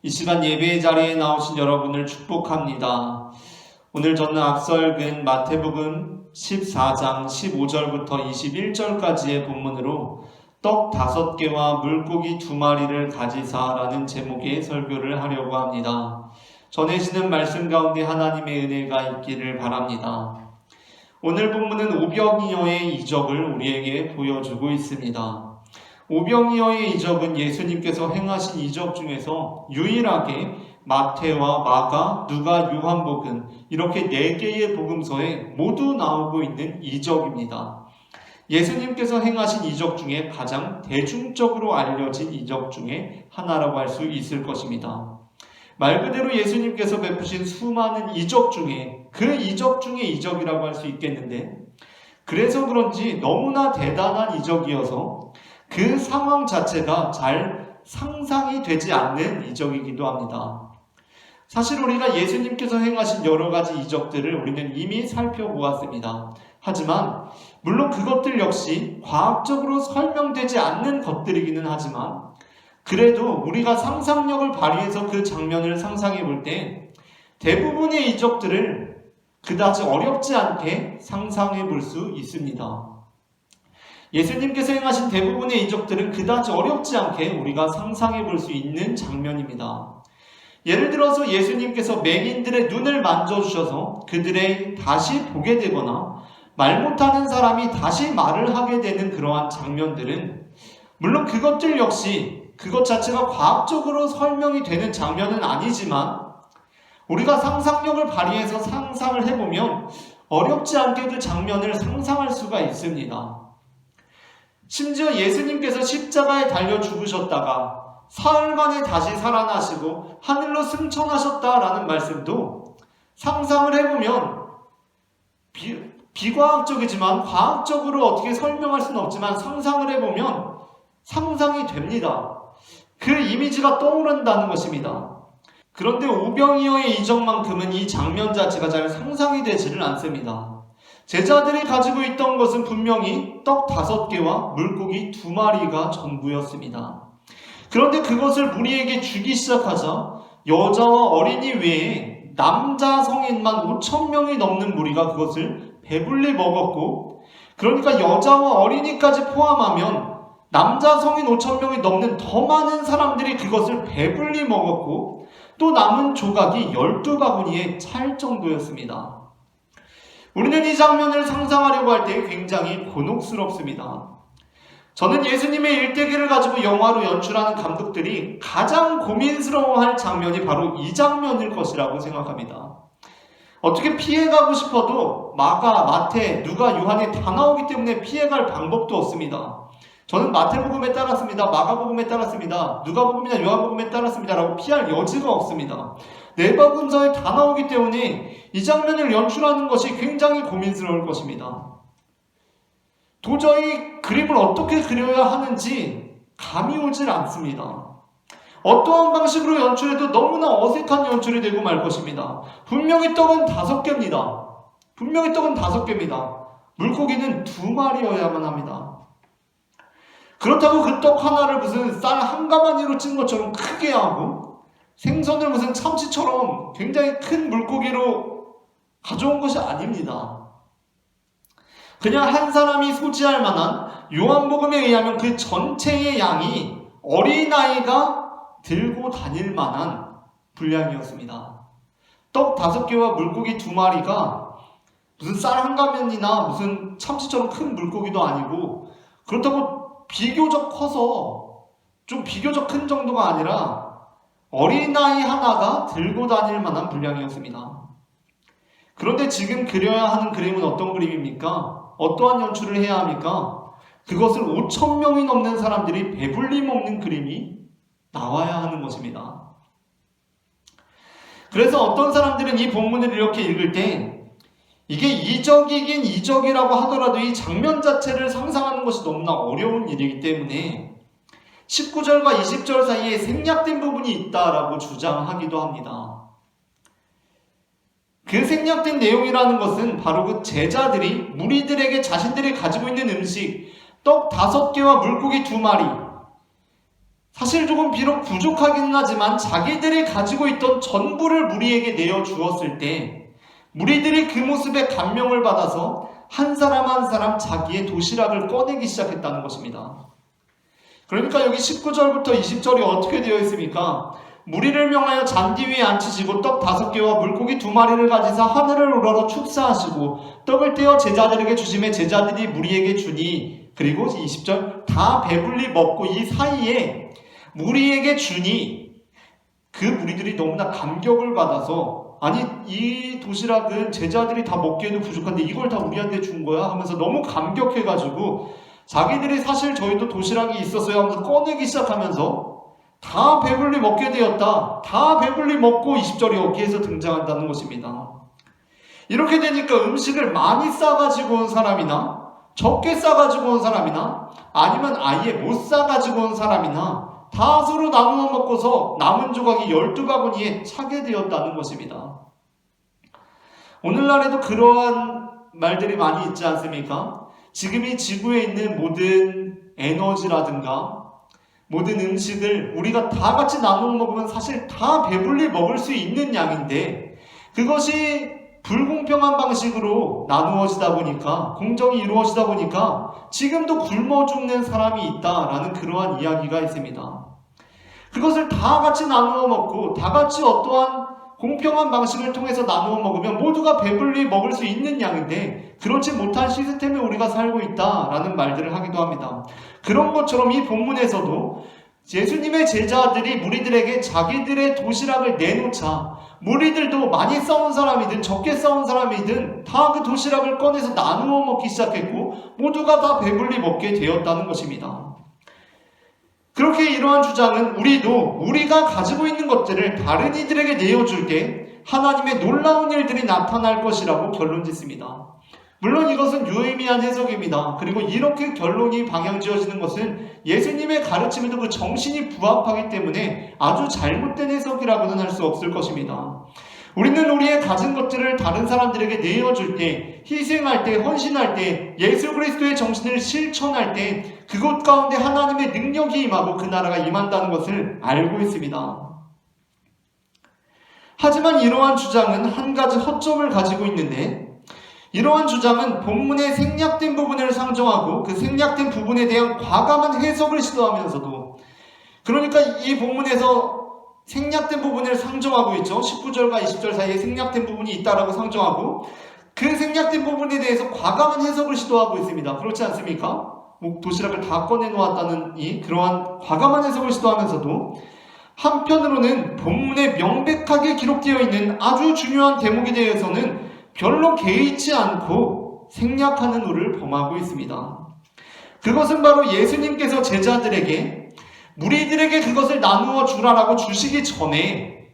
이 시간 예배의 자리에 나오신 여러분을 축복합니다. 오늘 저는 앞서 읽은 마태복음 14장 15절부터 21절까지의 본문으로 떡 5개와 물고기 2마리를 가지사라는 제목의 설교를 하려고 합니다. 전해지는 말씀 가운데 하나님의 은혜가 있기를 바랍니다. 오늘 본문은 오병이어의 이적을 우리에게 보여주고 있습니다. 오병이어의 이적은 예수님께서 행하신 이적 중에서 유일하게 마태와 마가, 누가, 요한복음 이렇게 4개의 복음서에 모두 나오고 있는 이적입니다. 예수님께서 행하신 이적 중에 가장 대중적으로 알려진 이적 중에 하나라고 할 수 있을 것입니다. 말 그대로 예수님께서 베푸신 수많은 이적 중에 그 이적 중의 이적이라고 할 수 있겠는데, 그래서 그런지 너무나 대단한 이적이어서 그 상황 자체가 잘 상상이 되지 않는 이적이기도 합니다. 사실 우리가 예수님께서 행하신 여러 가지 이적들을 우리는 이미 살펴보았습니다. 하지만 물론 그것들 역시 과학적으로 설명되지 않는 것들이기는 하지만, 그래도 우리가 상상력을 발휘해서 그 장면을 상상해 볼 때 대부분의 이적들을 그다지 어렵지 않게 상상해 볼 수 있습니다. 예수님께서 행하신 대부분의 이적들은 그다지 어렵지 않게 우리가 상상해 볼 수 있는 장면입니다. 예를 들어서 예수님께서 맹인들의 눈을 만져주셔서 그들의 다시 보게 되거나 말 못하는 사람이 다시 말을 하게 되는 그러한 장면들은, 물론 그것들 역시 그것 자체가 과학적으로 설명이 되는 장면은 아니지만 우리가 상상력을 발휘해서 상상을 해보면 어렵지 않게 그 장면을 상상할 수가 있습니다. 심지어 예수님께서 십자가에 달려 죽으셨다가 사흘 만에 다시 살아나시고 하늘로 승천하셨다라는 말씀도 상상을 해보면 비과학적이지만 과학적으로 어떻게 설명할 수는 없지만 상상을 해보면 상상이 됩니다. 그 이미지가 떠오른다는 것입니다. 그런데 오병이어의 이적만큼은 이 장면 자체가 잘 상상이 되지를 않습니다. 제자들이 가지고 있던 것은 분명히 떡 5개와 물고기 2마리가 전부였습니다. 그런데 그것을 무리에게 주기 시작하자 여자와 어린이 외에 남자 성인만 5,000명이 넘는 무리가 그것을 배불리 먹었고, 그러니까 여자와 어린이까지 포함하면 남자 성인 5,000명이 넘는 더 많은 사람들이 그것을 배불리 먹었고, 또 남은 조각이 12바구니에 찰 정도였습니다. 우리는 이 장면을 상상하려고 할 때 굉장히 곤혹스럽습니다. 저는 예수님의 일대기를 가지고 영화로 연출하는 감독들이 가장 고민스러워할 장면이 바로 이 장면일 것이라고 생각합니다. 어떻게 피해가고 싶어도 마가, 마태, 누가, 요한에 다 나오기 때문에 피해갈 방법도 없습니다. 저는 마태복음에 따랐습니다, 마가복음에 따랐습니다, 누가복음이나 요한복음에 따랐습니다 라고 피할 여지가 없습니다. 4복음서에 다 나오기 때문에 이 장면을 연출하는 것이 굉장히 고민스러울 것입니다. 도저히 그림을 어떻게 그려야 하는지 감이 오질 않습니다. 어떠한 방식으로 연출해도 너무나 어색한 연출이 되고 말 것입니다. 분명히 떡은 5개입니다. 분명히 떡은 5개입니다. 물고기는 2마리여야만 합니다. 그렇다고 그 떡 하나를 무슨 쌀 한 가마니로 찐 것처럼 크게 하고 생선을 무슨 참치처럼 굉장히 큰 물고기로 가져온 것이 아닙니다. 그냥 한 사람이 소지할 만한, 요한복음에 의하면 그 전체의 양이 어린아이가 들고 다닐 만한 분량이었습니다. 떡 5개와 물고기 2마리가 무슨 쌀 한 가면이나 무슨 참치처럼 큰 물고기도 아니고, 그렇다고 비교적 커서 좀 비교적 큰 정도가 아니라 어린아이 하나가 들고 다닐 만한 분량이었습니다. 그런데 지금 그려야 하는 그림은 어떤 그림입니까? 어떠한 연출을 해야 합니까? 그것을 5,000명이 넘는 사람들이 배불리 먹는 그림이 나와야 하는 것입니다. 그래서 어떤 사람들은 이 본문을 이렇게 읽을 때 이게 이적이긴 이적이라고 하더라도 이 장면 자체를 상상하는 것이 너무나 어려운 일이기 때문에 19절과 20절 사이에 생략된 부분이 있다라고 주장하기도 합니다. 그 생략된 내용이라는 것은 바로 그 제자들이 무리들에게 자신들이 가지고 있는 음식 떡 5개와 물고기 2마리, 사실 조금 비록 부족하긴 하지만 자기들이 가지고 있던 전부를 무리에게 내어주었을 때 무리들이 그 모습에 감명을 받아서 한 사람 한 사람 자기의 도시락을 꺼내기 시작했다는 것입니다. 그러니까 여기 19절부터 20절이 어떻게 되어 있습니까? 무리를 명하여 잔디 위에 앉히시고 떡 5개와 물고기 2마리를 가지사 하늘을 우러러 축사하시고 떡을 떼어 제자들에게 주시매 제자들이 무리에게 주니, 그리고 20절 다 배불리 먹고 이 사이에 무리에게 주니, 그 무리들이 너무나 감격을 받아서 아니 이 도시락은 제자들이 다 먹기에도 부족한데 이걸 다 우리한테 준 거야 하면서 너무 감격해가지고 자기들이 사실 저희도 도시락이 있었어요 하면서 꺼내기 시작하면서 다 배불리 먹게 되었다. 다 배불리 먹고 20절이 여기에서 등장한다는 것입니다. 이렇게 되니까 음식을 많이 싸가지고 온 사람이나 적게 싸가지고 온 사람이나 아니면 아예 못 싸가지고 온 사람이나 다 서로 나누어 먹고서 남은 조각이 12바구니에 차게 되었다는 것입니다. 오늘날에도 그러한 말들이 많이 있지 않습니까? 지금 이 지구에 있는 모든 에너지라든가 모든 음식을 우리가 다 같이 나누어 먹으면 사실 다 배불리 먹을 수 있는 양인데 그것이 불공평한 방식으로 나누어지다 보니까 공정이 이루어지다 보니까 지금도 굶어 죽는 사람이 있다라는 그러한 이야기가 있습니다. 그것을 다 같이 나누어 먹고 다 같이 어떠한 공평한 방식을 통해서 나누어 먹으면 모두가 배불리 먹을 수 있는 양인데 그렇지 못한 시스템에 우리가 살고 있다라는 말들을 하기도 합니다. 그런 것처럼 이 본문에서도 예수님의 제자들이 무리들에게 자기들의 도시락을 내놓자 무리들도 많이 싸운 사람이든 적게 싸운 사람이든 다 그 도시락을 꺼내서 나누어 먹기 시작했고 모두가 다 배불리 먹게 되었다는 것입니다. 그렇게 이러한 주장은 우리도 우리가 가지고 있는 것들을 다른 이들에게 내어줄 때 하나님의 놀라운 일들이 나타날 것이라고 결론 짓습니다. 물론 이것은 유의미한 해석입니다. 그리고 이렇게 결론이 방향 지어지는 것은 예수님의 가르침에도 그 정신이 부합하기 때문에 아주 잘못된 해석이라고는 할 수 없을 것입니다. 우리는 우리의 가진 것들을 다른 사람들에게 내어줄 때, 희생할 때, 헌신할 때, 예수 그리스도의 정신을 실천할 때 그곳 가운데 하나님의 능력이 임하고 그 나라가 임한다는 것을 알고 있습니다. 하지만 이러한 주장은 한 가지 허점을 가지고 있는데 이러한 주장은 본문의 생략된 부분을 상정하고 그 생략된 부분에 대한 과감한 해석을 시도하면서도 그러니까 이 본문에서 생략된 부분을 상정하고 있죠. 19절과 20절 사이에 생략된 부분이 있다라고 상정하고 그 생략된 부분에 대해서 과감한 해석을 시도하고 있습니다. 그렇지 않습니까? 도시락을 다 꺼내놓았다는 그러한 과감한 해석을 시도하면서도 한편으로는 본문에 명백하게 기록되어 있는 아주 중요한 대목에 대해서는 별로 개의치 않고 생략하는 우를 범하고 있습니다. 그것은 바로 예수님께서 제자들에게 무리들에게 그것을 나누어 주라라고 주시기 전에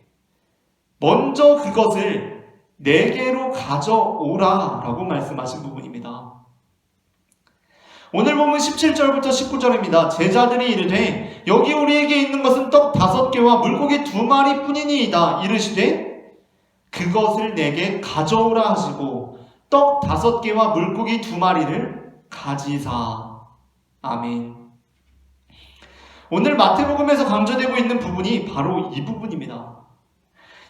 먼저 그것을 내게로 가져오라라고 말씀하신 부분입니다. 오늘 보면 17절부터 19절입니다. 제자들이 이르되 여기 우리에게 있는 것은 떡 5개와 물고기 2마리 뿐이니이다. 이르시되 그것을 내게 가져오라 하시고 떡 5개와 물고기 2마리를 가지사. 아멘. 오늘 마태복음에서 강조되고 있는 부분이 바로 이 부분입니다.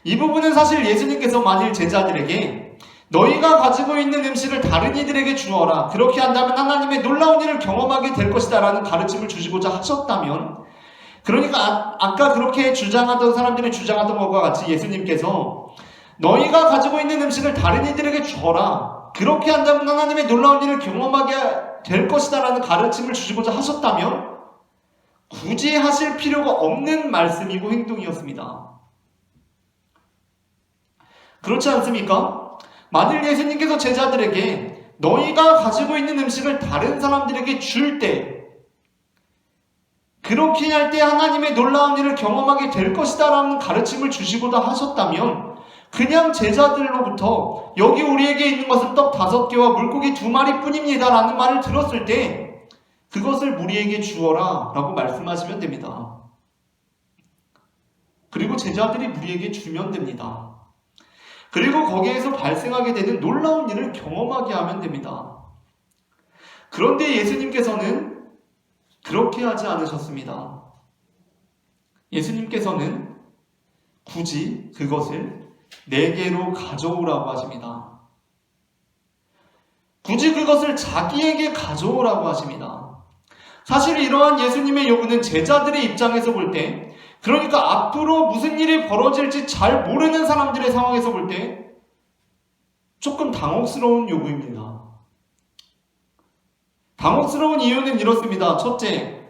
이 부분은 사실 예수님께서 만일 제자들에게 너희가 가지고 있는 음식을 다른 이들에게 주어라. 그렇게 한다면 하나님의 놀라운 일을 경험하게 될 것이다 라는 가르침을 주시고자 하셨다면 그러니까 아까 그렇게 주장하던 사람들이 주장하던 것과 같이 예수님께서 너희가 가지고 있는 음식을 다른 이들에게 주어라. 그렇게 한다면 하나님의 놀라운 일을 경험하게 될 것이다 라는 가르침을 주시고자 하셨다면 굳이 하실 필요가 없는 말씀이고 행동이었습니다. 그렇지 않습니까? 만일 예수님께서 제자들에게 너희가 가지고 있는 음식을 다른 사람들에게 줄 때 그렇게 할 때 하나님의 놀라운 일을 경험하게 될 것이다 라는 가르침을 주시고자 하셨다면 그냥 제자들로부터 여기 우리에게 있는 것은 떡 5개와 물고기 2마리 뿐입니다 라는 말을 들었을 때 그것을 무리에게 주어라 라고 말씀하시면 됩니다. 그리고 제자들이 무리에게 주면 됩니다. 그리고 거기에서 발생하게 되는 놀라운 일을 경험하게 하면 됩니다. 그런데 예수님께서는 그렇게 하지 않으셨습니다. 예수님께서는 굳이 그것을 내게로 가져오라고 하십니다. 굳이 그것을 자기에게 가져오라고 하십니다. 사실 이러한 예수님의 요구는 제자들의 입장에서 볼 때, 그러니까 앞으로 무슨 일이 벌어질지 잘 모르는 사람들의 상황에서 볼 때 조금 당혹스러운 요구입니다. 당혹스러운 이유는 이렇습니다. 첫째,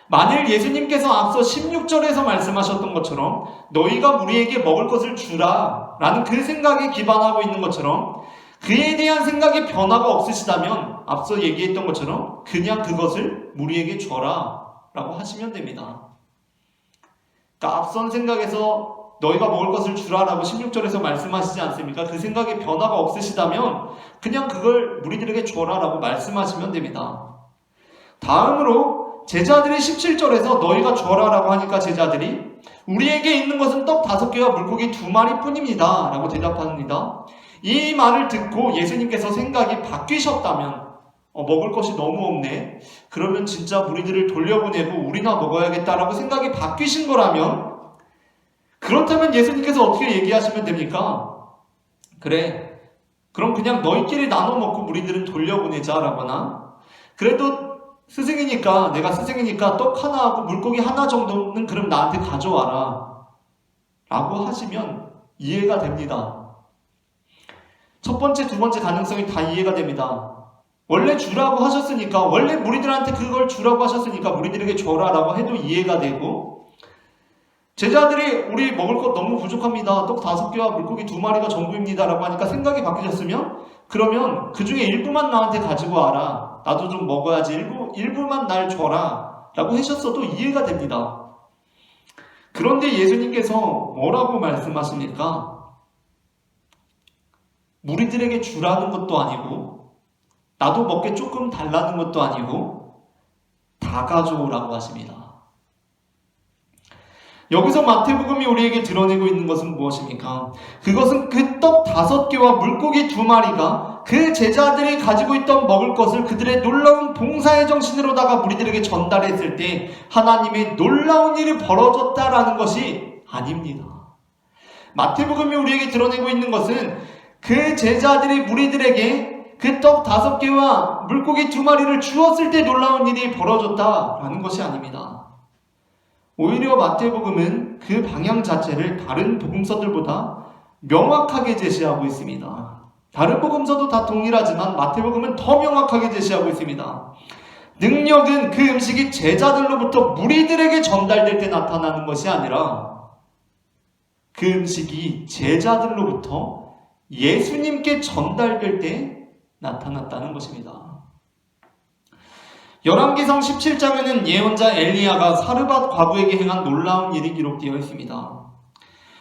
만일 예수님께서 앞서 16절에서 말씀하셨던 것처럼 너희가 우리에게 먹을 것을 주라 라는 그 생각에 기반하고 있는 것처럼 그에 대한 생각의 변화가 없으시다면 앞서 얘기했던 것처럼 그냥 그것을 우리에게 줘라 라고 하시면 됩니다. 그러니까 앞선 생각에서 너희가 먹을 것을 주라라고 16절에서 말씀하시지 않습니까? 그 생각에 변화가 없으시다면 그냥 그걸 우리들에게 줘라라고 말씀하시면 됩니다. 다음으로 제자들이 17절에서 너희가 줘라라고 하니까 제자들이 우리에게 있는 것은 떡 5개와 물고기 2마리 뿐입니다 라고 대답합니다. 이 말을 듣고 예수님께서 생각이 바뀌셨다면 먹을 것이 너무 없네. 그러면 진짜 우리들을 돌려보내고 우리나 먹어야겠다라고 생각이 바뀌신 거라면, 그렇다면 예수님께서 어떻게 얘기하시면 됩니까? 그래, 그럼 그냥 너희끼리 나눠 먹고 우리들은 돌려보내자라거나, 그래도 스승이니까, 내가 스승이니까 떡 하나 하고 물고기 하나 정도는 그럼 나한테 가져와라 라고 하시면 이해가 됩니다. 첫 번째, 두 번째 가능성이 다 이해가 됩니다. 원래 주라고 하셨으니까, 원래 무리들한테 그걸 주라고 하셨으니까 무리들에게 줘라라고 해도 이해가 되고, 제자들이 우리 먹을 것 너무 부족합니다. 떡 5개와 물고기 2마리가 전부입니다 라고 하니까 생각이 바뀌셨으면, 그러면 그 중에 일부만 나한테 가지고 와라. 나도 좀 먹어야지. 일부만 날 줘라 라고 하셨어도 이해가 됩니다. 그런데 예수님께서 뭐라고 말씀하십니까? 무리들에게 주라는 것도 아니고 나도 먹게 조금 달라는 것도 아니고 다 가져오라고 하십니다. 여기서 마태복음이 우리에게 드러내고 있는 것은 무엇입니까? 그것은 그 떡 5개와 물고기 2마리가 그 제자들이 가지고 있던 먹을 것을 그들의 놀라운 봉사의 정신으로다가 무리들에게 전달했을 때 하나님의 놀라운 일이 벌어졌다라는 것이 아닙니다. 마태복음이 우리에게 드러내고 있는 것은 그 제자들이 무리들에게 그 떡 5개와 물고기 2마리를 주었을 때 놀라운 일이 벌어졌다라는 것이 아닙니다. 오히려 마태복음은 그 방향 자체를 다른 복음서들보다 명확하게 제시하고 있습니다. 다른 복음서도 다 동일하지만 마태복음은 더 명확하게 제시하고 있습니다. 능력은 그 음식이 제자들로부터 무리들에게 전달될 때 나타나는 것이 아니라 그 음식이 제자들로부터 예수님께 전달될 때 나타났다는 것입니다. 열왕기상 17장에는 예언자 엘리야가 사르밧 과부에게 행한 놀라운 일이 기록되어 있습니다.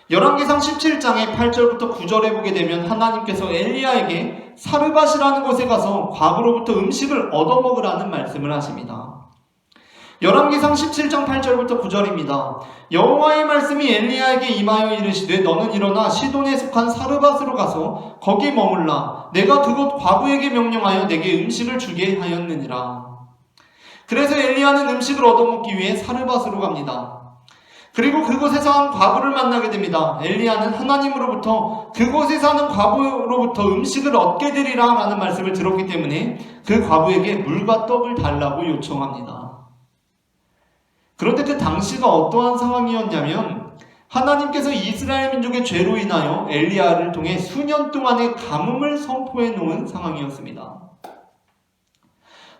열왕기상 17장의 8절부터 9절에 보게 되면 하나님께서 엘리야에게 사르밧이라는 곳에 가서 과부로부터 음식을 얻어먹으라는 말씀을 하십니다. 열왕기상 17장 8절부터 9절입니다. 여호와의 말씀이 엘리야에게 임하여 이르시되 너는 일어나 시돈에 속한 사르밧으로 가서 거기 머물라. 내가 그곳 과부에게 명령하여 내게 음식을 주게 하였느니라. 그래서 엘리야는 음식을 얻어먹기 위해 사르밧으로 갑니다. 그리고 그곳에 사는 과부를 만나게 됩니다. 엘리야는 하나님으로부터 그곳에 사는 과부로부터 음식을 얻게 되리라 라는 말씀을 들었기 때문에 그 과부에게 물과 떡을 달라고 요청합니다. 그런데 그 당시가 어떠한 상황이었냐면 하나님께서 이스라엘 민족의 죄로 인하여 엘리야를 통해 수년 동안의 가뭄을 선포해 놓은 상황이었습니다.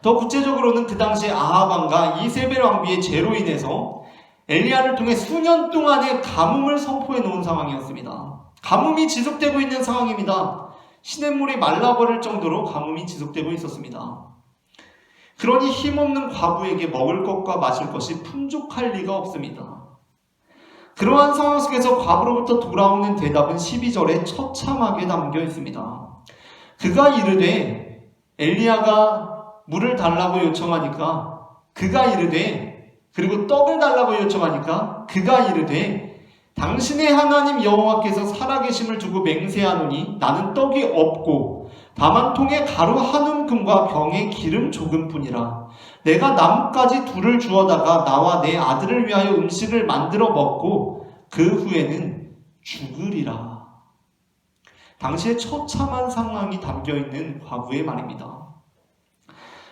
더 구체적으로는 그 당시 아합 왕과 이세벨 왕비의 죄로 인해서 엘리야를 통해 수년 동안의 가뭄을 선포해 놓은 상황이었습니다. 가뭄이 지속되고 있는 상황입니다. 시냇물이 말라버릴 정도로 가뭄이 지속되고 있었습니다. 그러니 힘없는 과부에게 먹을 것과 마실 것이 풍족할 리가 없습니다. 그러한 상황 속에서 과부로부터 돌아오는 대답은 12절에 처참하게 담겨 있습니다. 그가 이르되, 엘리야가 물을 달라고 요청하니까 그가 이르되, 그리고 떡을 달라고 요청하니까 그가 이르되, 당신의 하나님 여호와께서 살아계심을 두고 맹세하노니 나는 떡이 없고 다만 통에 가루 한 움큼과 병에 기름 조금뿐이라. 내가 나뭇가지 둘을 주어다가 나와 내 아들을 위하여 음식을 만들어 먹고 그 후에는 죽으리라. 당시의 처참한 상황이 담겨있는 과부의 말입니다.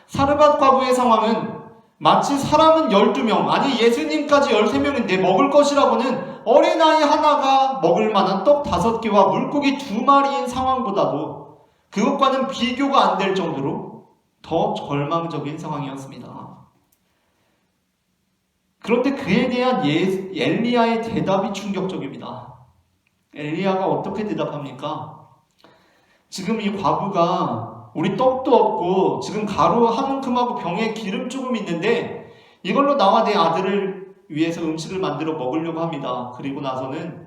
사르밧 과부의 상황은 마치 사람은 12명, 아니 예수님까지 13명인데 먹을 것이라고는 어린아이 하나가 먹을 만한 떡 5개와 물고기 2마리인 상황보다도 그것과는 비교가 안 될 정도로 더 절망적인 상황이었습니다. 그런데 그에 대한 엘리야의 대답이 충격적입니다. 엘리야가 어떻게 대답합니까? 지금 이 과부가 우리 떡도 없고 지금 가루 한 움큼하고 병에 기름 조금 있는데 이걸로 나와 내 아들을 위해서 음식을 만들어 먹으려고 합니다. 그리고 나서는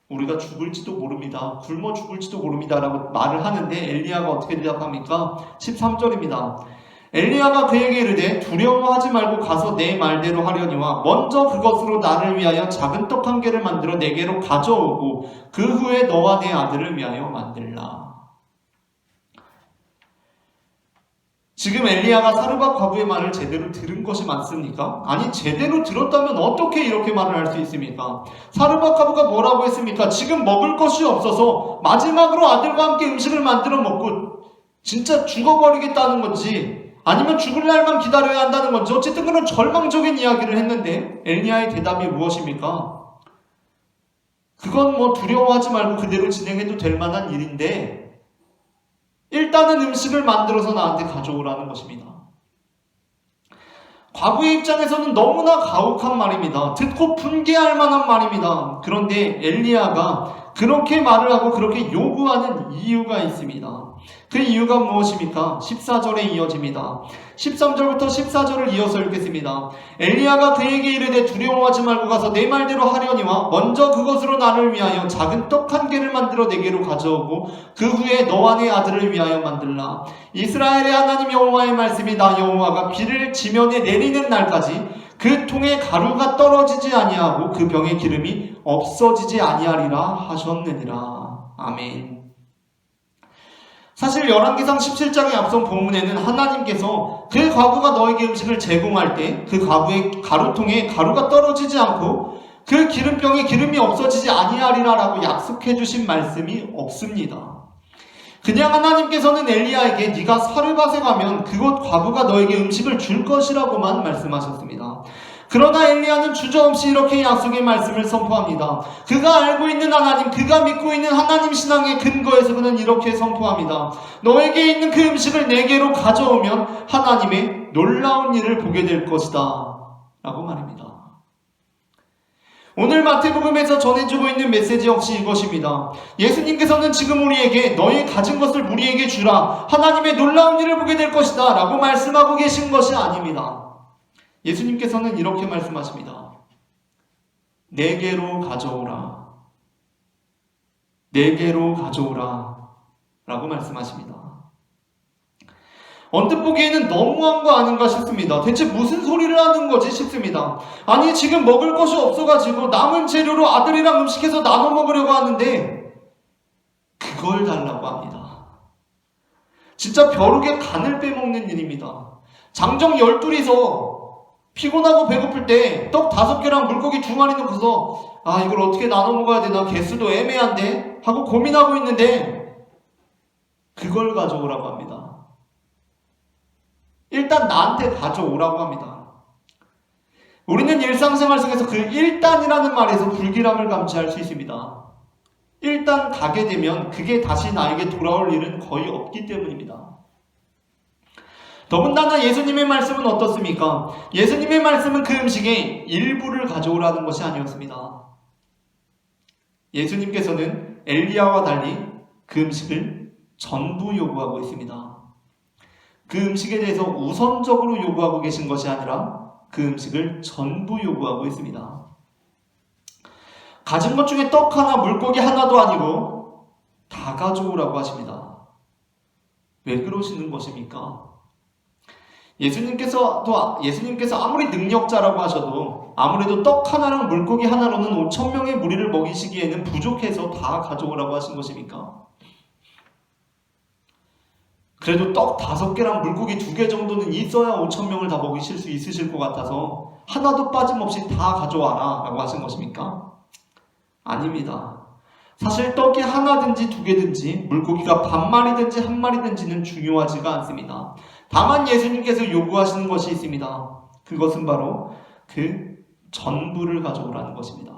우리가 죽을지도 모릅니다. 굶어 죽을지도 모릅니다. 라고 말을 하는데 엘리야가 어떻게 대답합니까? 13절입니다. 엘리야가 그에게 이르되 두려워하지 말고 가서 내 말대로 하려니와 먼저 그것으로 나를 위하여 작은 떡 1개를 만들어 내게로 가져오고 그 후에 너와 내 아들을 위하여 만들라. 지금 엘리야가 사르밧 과부의 말을 제대로 들은 것이 맞습니까? 아니, 제대로 들었다면 어떻게 이렇게 말을 할 수 있습니까? 사르밧 과부가 뭐라고 했습니까? 지금 먹을 것이 없어서 마지막으로 아들과 함께 음식을 만들어 먹고 진짜 죽어버리겠다는 건지 아니면 죽을 날만 기다려야 한다는 건지 어쨌든 그런 절망적인 이야기를 했는데 엘리야의 대답이 무엇입니까? 그건 뭐 두려워하지 말고 그대로 진행해도 될 만한 일인데 일단은 음식을 만들어서 나한테 가져오라는 것입니다. 과부의 입장에서는 너무나 가혹한 말입니다. 듣고 분개할 만한 말입니다. 그런데 엘리야가 그렇게 말을 하고 그렇게 요구하는 이유가 있습니다. 그 이유가 무엇입니까? 14절에 이어집니다. 13절부터 14절을 이어서 읽겠습니다. 엘리야가 그에게 이르되 두려워하지 말고 가서 내 말대로 하려니와 먼저 그것으로 나를 위하여 작은 떡 1개를 만들어 내게로 가져오고 그 후에 너와 내 아들을 위하여 만들라. 이스라엘의 하나님 여호와의 말씀이다. 여호와가 비를 지면에 내리는 날까지 그 통에 가루가 떨어지지 아니하고 그 병에 기름이 없어지지 아니하리라 하셨느니라. 아멘. 사실 열왕기상 17장의 앞선 본문에는 하나님께서 그 과부가 너에게 음식을 제공할 때 그 과부의 가루통에 가루가 떨어지지 않고 그 기름병에 기름이 없어지지 아니하리라 라고 약속해 주신 말씀이 없습니다. 그냥 하나님께서는 엘리야에게 네가 사르밧에 가면 그곳 과부가 너에게 음식을 줄 것이라고만 말씀하셨습니다. 그러나 엘리야는 주저없이 이렇게 약속의 말씀을 선포합니다. 그가 알고 있는 하나님, 그가 믿고 있는 하나님 신앙의 근거에서 그는 이렇게 선포합니다. 너에게 있는 그 음식을 내게로 가져오면 하나님의 놀라운 일을 보게 될 것이다 라고 말합니다. 오늘 마태복음에서 전해주고 있는 메시지 역시 이것입니다. 예수님께서는 지금 우리에게 너희 가진 것을 우리에게 주라, 하나님의 놀라운 일을 보게 될 것이다 라고 말씀하고 계신 것이 아닙니다. 예수님께서는 이렇게 말씀하십니다. 내게로 가져오라. 내게로 가져오라 라고 말씀하십니다. 언뜻 보기에는 너무한 거 아닌가 싶습니다. 대체 무슨 소리를 하는 거지 싶습니다. 아니, 지금 먹을 것이 없어가지고 남은 재료로 아들이랑 음식해서 나눠 먹으려고 하는데 그걸 달라고 합니다. 진짜 벼룩에 간을 빼먹는 일입니다. 장정 12이서 피곤하고 배고플 때 떡 5개랑 물고기 2마리 넣고서 이걸 어떻게 나눠 먹어야 되나, 개수도 애매한데 하고 고민하고 있는데 그걸 가져오라고 합니다. 일단 나한테 가져오라고 합니다. 우리는 일상생활 속에서 그 일단이라는 말에서 불길함을 감지할 수 있습니다. 일단 가게 되면 그게 다시 나에게 돌아올 일은 거의 없기 때문입니다. 더군다나 예수님의 말씀은 어떻습니까? 예수님의 말씀은 그 음식의 일부를 가져오라는 것이 아니었습니다. 예수님께서는 엘리야와 달리 그 음식을 전부 요구하고 있습니다. 그 음식에 대해서 우선적으로 요구하고 계신 것이 아니라 그 음식을 전부 요구하고 있습니다. 가진 것 중에 떡 하나, 물고기 하나도 아니고 다 가져오라고 하십니다. 왜 그러시는 것입니까? 예수님께서 아무리 능력자라고 하셔도 아무래도 떡 하나랑 물고기 하나로는 5,000명의 무리를 먹이시기에는 부족해서 다 가져오라고 하신 것입니까? 그래도 떡 5개랑 물고기 2개 정도는 있어야 5,000명을 다 먹이실 수 있으실 것 같아서 하나도 빠짐없이 다 가져와라 라고 하신 것입니까? 아닙니다. 사실 떡이 하나든지 2개든지 물고기가 반마리든지 1마리든지는 중요하지가 않습니다. 다만 예수님께서 요구하시는 것이 있습니다. 그것은 바로 그 전부를 가져오라는 것입니다.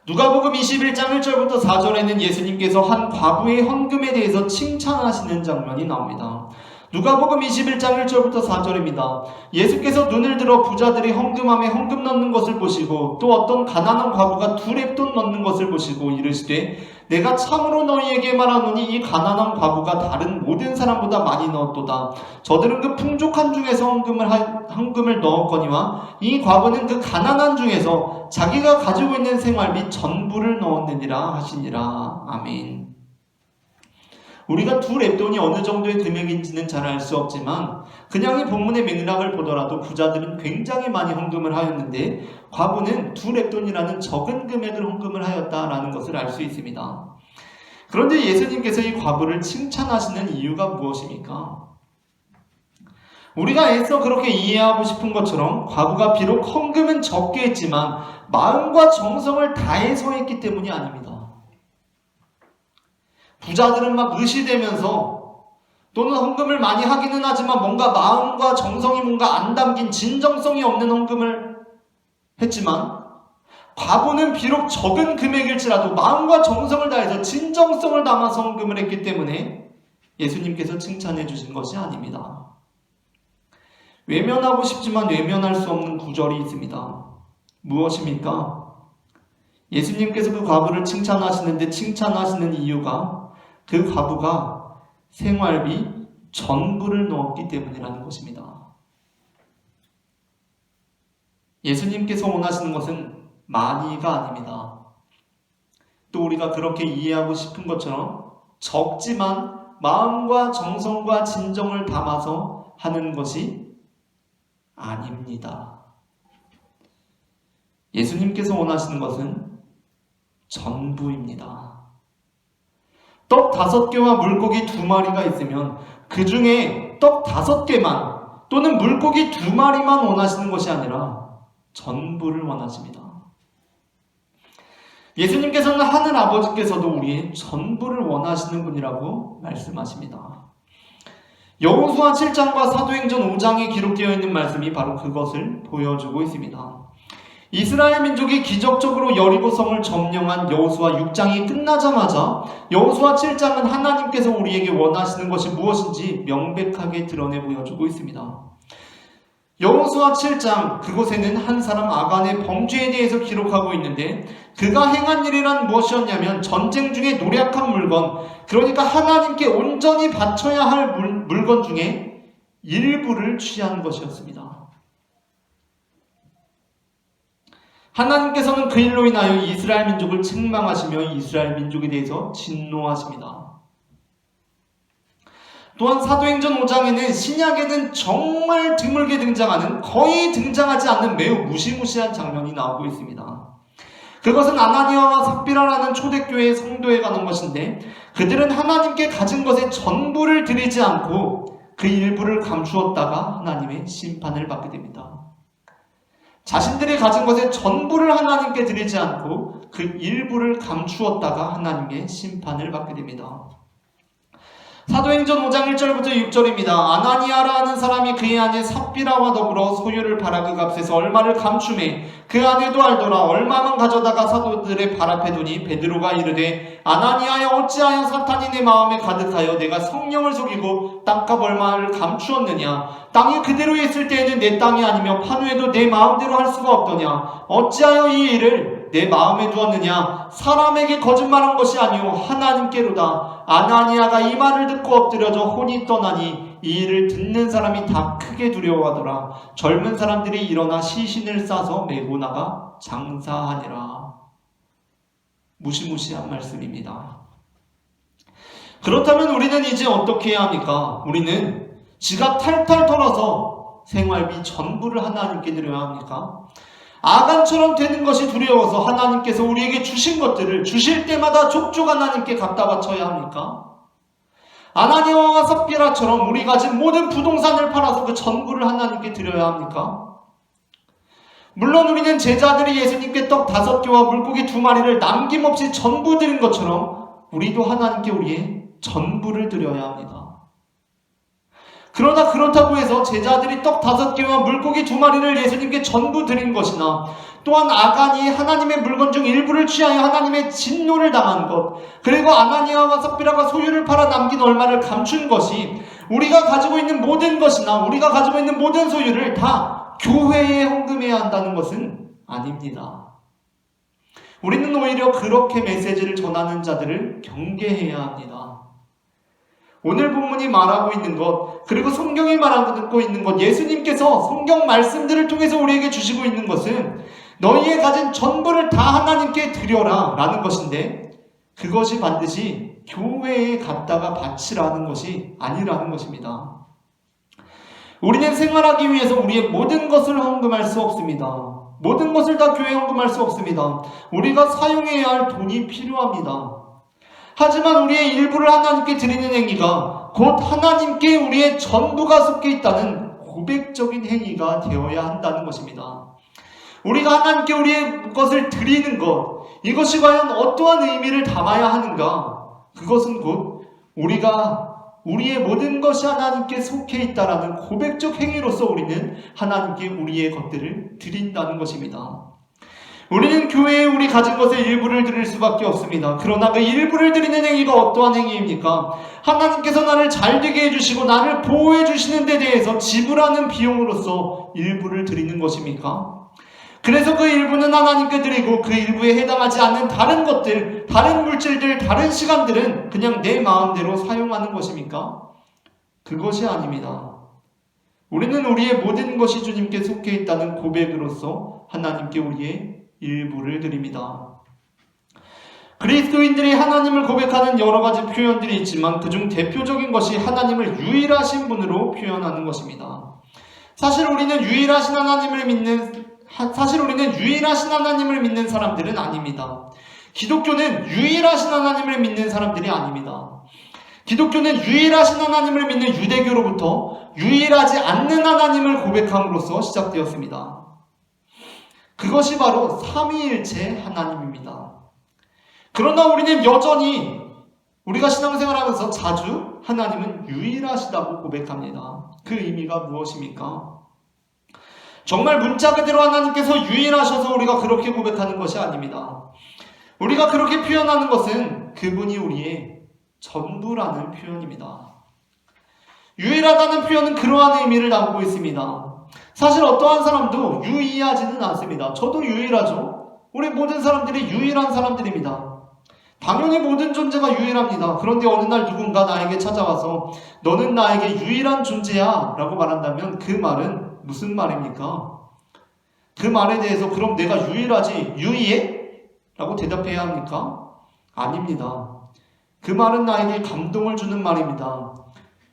누가복음 21장 1절부터 4절에는 예수님께서 한 과부의 헌금에 대해서 칭찬하시는 장면이 나옵니다. 누가복음 21장 1절부터 4절입니다. 예수께서 눈을 들어 부자들이 헌금함에 헌금 넣는 것을 보시고 또 어떤 가난한 과부가 2렙돈 넣는 것을 보시고 이르시되 내가 참으로 너희에게 말하노니 이 가난한 과부가 다른 모든 사람보다 많이 넣었도다. 저들은 그 풍족한 중에서 헌금을 넣었거니와 이 과부는 그 가난한 중에서 자기가 가지고 있는 생활비 전부를 넣었느니라 하시니라. 아멘. 우리가 2렙돈이 어느 정도의 금액인지는 잘 알 수 없지만 그냥 이 본문의 맥락을 보더라도 부자들은 굉장히 많이 헌금을 하였는데 과부는 2렙돈이라는 적은 금액을 헌금을 하였다라는 것을 알 수 있습니다. 그런데 예수님께서 이 과부를 칭찬하시는 이유가 무엇입니까? 우리가 애써 그렇게 이해하고 싶은 것처럼 과부가 비록 헌금은 적게 했지만 마음과 정성을 다해서 했기 때문이 아닙니다. 부자들은 막 의시되면서 또는 헌금을 많이 하기는 하지만 뭔가 마음과 정성이 뭔가 안 담긴 진정성이 없는 헌금을 했지만 과부는 비록 적은 금액일지라도 마음과 정성을 다해서 진정성을 담아서 헌금을 했기 때문에 예수님께서 칭찬해 주신 것이 아닙니다. 외면하고 싶지만 외면할 수 없는 구절이 있습니다. 무엇입니까? 예수님께서 그 과부를 칭찬하시는데 칭찬하시는 이유가 그 과부가 생활비 전부를 넣었기 때문이라는 것입니다. 예수님께서 원하시는 것은 많이가 아닙니다. 또 우리가 그렇게 이해하고 싶은 것처럼 적지만 마음과 정성과 진정을 담아서 하는 것이 아닙니다. 예수님께서 원하시는 것은 전부입니다. 떡 5개와 물고기 2마리가 있으면 그 중에 떡 5개만 또는 물고기 2마리만 원하시는 것이 아니라 전부를 원하십니다. 예수님께서는 하늘 아버지께서도 우리의 전부를 원하시는 분이라고 말씀하십니다. 여호수아 7장과 사도행전 5장에 기록되어 있는 말씀이 바로 그것을 보여주고 있습니다. 이스라엘 민족이 기적적으로 여리고성을 점령한 여호수아 6장이 끝나자마자 여호수아 7장은 하나님께서 우리에게 원하시는 것이 무엇인지 명백하게 드러내 보여주고 있습니다. 여호수아 7장 그곳에는 한 사람 아간의 범죄에 대해서 기록하고 있는데 그가 행한 일이란 무엇이었냐면 전쟁 중에 노략한 물건, 그러니까 하나님께 온전히 바쳐야 할 물건 중에 일부를 취한 것이었습니다. 하나님께서는 그 일로 인하여 이스라엘 민족을 책망하시며 이스라엘 민족에 대해서 진노하십니다. 또한 사도행전 5장에는 신약에는 정말 드물게 등장하는, 거의 등장하지 않는 매우 무시무시한 장면이 나오고 있습니다. 그것은 아나니아와 삽비라라는 초대교회의 성도에 관한 것인데 그들은 하나님께 가진 것의 전부를 드리지 않고 그 일부를 감추었다가 하나님의 심판을 받게 됩니다. 자신들이 가진 것의 전부를 하나님께 드리지 않고 그 일부를 감추었다가 하나님의 심판을 받게 됩니다. 사도행전 5장 1절부터 6절입니다. 아나니아라 하는 사람이 그의 아내 삽비라와 더불어 소유를 팔아 그 값에서 얼마를 감추매 그 아내도 알더라. 얼마만 가져다가 사도들의 발 앞에 두니 베드로가 이르되 아나니아여 어찌하여 사탄이 내 마음에 가득하여 내가 성령을 속이고 땅값 얼마를 감추었느냐. 땅이 그대로 있을 때에는 내 땅이 아니며 판후에도 내 마음대로 할 수가 없더냐. 어찌하여 이 일을 내 마음에 두었느냐. 사람에게 거짓말한 것이 아니오 하나님께로다. 아나니아가 이 말을 듣고 엎드려져 혼이 떠나니 이 일을 듣는 사람이 다 크게 두려워하더라. 젊은 사람들이 일어나 시신을 싸서 메고 나가 장사하니라. 무시무시한 말씀입니다. 그렇다면 우리는 이제 어떻게 해야 합니까? 우리는 지갑 탈탈 털어서 생활비 전부를 하나님께 드려야 합니까? 아간처럼 되는 것이 두려워서 하나님께서 우리에게 주신 것들을 주실 때마다 족족 하나님께 갖다 바쳐야 합니까? 아나니아와 삽비라처럼 우리 가진 모든 부동산을 팔아서 그 전부를 하나님께 드려야 합니까? 물론 우리는 제자들이 예수님께 떡 5개와 물고기 2마리를 남김없이 전부 드린 것처럼 우리도 하나님께 우리의 전부를 드려야 합니다. 그러나 그렇다고 해서 제자들이 떡 5개와 물고기 2마리를 예수님께 전부 드린 것이나 또한 아간이 하나님의 물건 중 일부를 취하여 하나님의 진노를 당한 것, 그리고 아나니아와 삽비라가 소유를 팔아 남긴 얼마를 감춘 것이 우리가 가지고 있는 모든 것이나 우리가 가지고 있는 모든 소유를 다 교회에 헌금해야 한다는 것은 아닙니다. 우리는 오히려 그렇게 메시지를 전하는 자들을 경계해야 합니다. 오늘 본문이 말하고 있는 것, 그리고 성경이 말하고 있는 것, 예수님께서 성경 말씀들을 통해서 우리에게 주시고 있는 것은 너희의 가진 전부를 다 하나님께 드려라 라는 것인데, 그것이 반드시 교회에 갖다가 바치라는 것이 아니라는 것입니다. 우리는 생활하기 위해서 우리의 모든 것을 헌금할 수 없습니다. 모든 것을 다 교회에 헌금할 수 없습니다. 우리가 사용해야 할 돈이 필요합니다. 하지만 우리의 일부를 하나님께 드리는 행위가 곧 하나님께 우리의 전부가 섞여 있다는 고백적인 행위가 되어야 한다는 것입니다. 우리가 하나님께 우리의 것을 드리는 것, 이것이 과연 어떠한 의미를 담아야 하는가? 그것은 곧 우리가 우리의 모든 것이 하나님께 속해 있다라는 고백적 행위로서 우리는 하나님께 우리의 것들을 드린다는 것입니다. 우리는 교회에 우리 가진 것의 일부를 드릴 수밖에 없습니다. 그러나 그 일부를 드리는 행위가 어떠한 행위입니까? 하나님께서 나를 잘되게 해주시고 나를 보호해 주시는 데 대해서 지불하는 비용으로서 일부를 드리는 것입니까? 그래서 그 일부는 하나님께 드리고 그 일부에 해당하지 않는 다른 것들, 다른 물질들, 다른 시간들은 그냥 내 마음대로 사용하는 것입니까? 그것이 아닙니다. 우리는 우리의 모든 것이 주님께 속해 있다는 고백으로서 하나님께 우리의 일부를 드립니다. 그리스도인들이 하나님을 고백하는 여러 가지 표현들이 있지만 그중 대표적인 것이 하나님을 유일하신 분으로 표현하는 것입니다. 사실 우리는 유일하신 하나님을 믿는 사람들은 아닙니다. 기독교는 유일하신 하나님을 믿는 사람들이 아닙니다. 기독교는 유일하신 하나님을 믿는 유대교로부터 유일하지 않는 하나님을 고백함으로써 시작되었습니다. 그것이 바로 삼위일체 하나님입니다. 그러나 우리는 여전히 우리가 신앙생활하면서 자주 하나님은 유일하시다고 고백합니다. 그 의미가 무엇입니까? 정말 문자 그대로 하나님께서 유일하셔서 우리가 그렇게 고백하는 것이 아닙니다. 우리가 그렇게 표현하는 것은 그분이 우리의 전부라는 표현입니다. 유일하다는 표현은 그러한 의미를 담고 있습니다. 사실 어떠한 사람도 유일하지는 않습니다. 저도 유일하죠. 우리 모든 사람들이 유일한 사람들입니다. 당연히 모든 존재가 유일합니다. 그런데 어느 날 누군가 나에게 찾아와서 너는 나에게 유일한 존재야 라고 말한다면 그 말은 무슨 말입니까? 그 말에 대해서 그럼 내가 유일하지 유일해? 라고 대답해야 합니까? 아닙니다. 그 말은 나에게 감동을 주는 말입니다.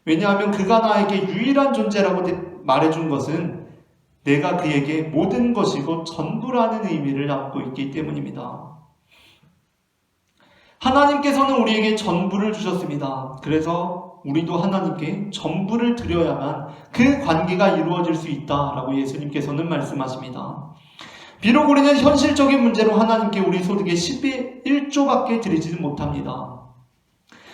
왜냐하면 그가 나에게 유일한 존재라고 말해준 것은 내가 그에게 모든 것이고 전부라는 의미를 담고 있기 때문입니다. 하나님께서는 우리에게 전부를 주셨습니다. 그래서 우리도 하나님께 전부를 드려야만 그 관계가 이루어질 수 있다라고 예수님께서는 말씀하십니다. 비록 우리는 현실적인 문제로 하나님께 우리 소득의 10의 1조밖에 드리지는 못합니다.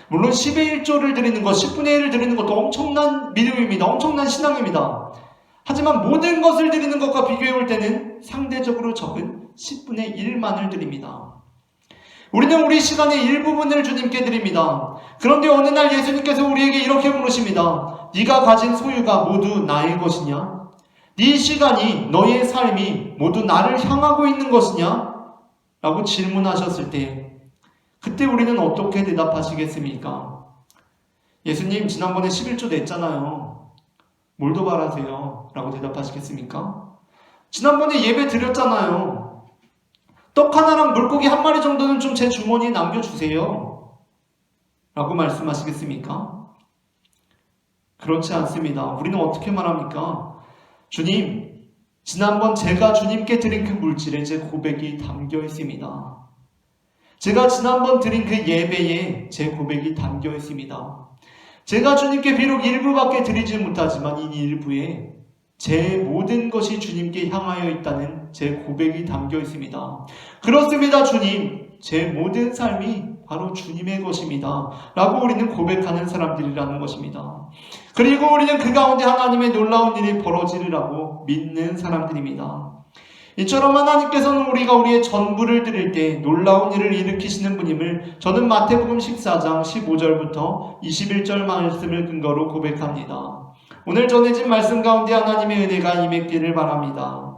물론 10의 1조를 드리는 것, 10분의 1을 드리는 것도 엄청난 믿음입니다. 엄청난 신앙입니다. 하지만 모든 것을 드리는 것과 비교해 볼 때는 상대적으로 적은 10분의 1만을 드립니다. 우리는 우리 시간의 일부분을 주님께 드립니다. 그런데 어느 날 예수님께서 우리에게 이렇게 물으십니다. 네가 가진 소유가 모두 나의 것이냐? 네 시간이, 너의 삶이 모두 나를 향하고 있는 것이냐? 라고 질문하셨을 때 그때 우리는 어떻게 대답하시겠습니까? 예수님, 지난번에 11조 냈잖아요. 뭘 더 바라세요? 라고 대답하시겠습니까? 지난번에 예배 드렸잖아요. 떡 하나랑 물고기 한 마리 정도는 좀 제 주머니에 남겨주세요. 라고 말씀하시겠습니까? 그렇지 않습니다. 우리는 어떻게 말합니까? 주님, 지난번 제가 주님께 드린 그 물질에 제 고백이 담겨 있습니다. 제가 지난번 드린 그 예배에 제 고백이 담겨 있습니다. 제가 주님께 비록 일부밖에 드리지 못하지만 이 일부에 제 모든 것이 주님께 향하여 있다는 제 고백이 담겨 있습니다. 그렇습니다, 주님. 제 모든 삶이 바로 주님의 것입니다. 라고 우리는 고백하는 사람들이라는 것입니다. 그리고 우리는 그 가운데 하나님의 놀라운 일이 벌어지리라고 믿는 사람들입니다. 이처럼 하나님께서는 우리가 우리의 전부를 드릴 때 놀라운 일을 일으키시는 분임을 저는 마태복음 14장 15절부터 21절 말씀을 근거로 고백합니다. 오늘 전해진 말씀 가운데 하나님의 은혜가 임했기를 바랍니다.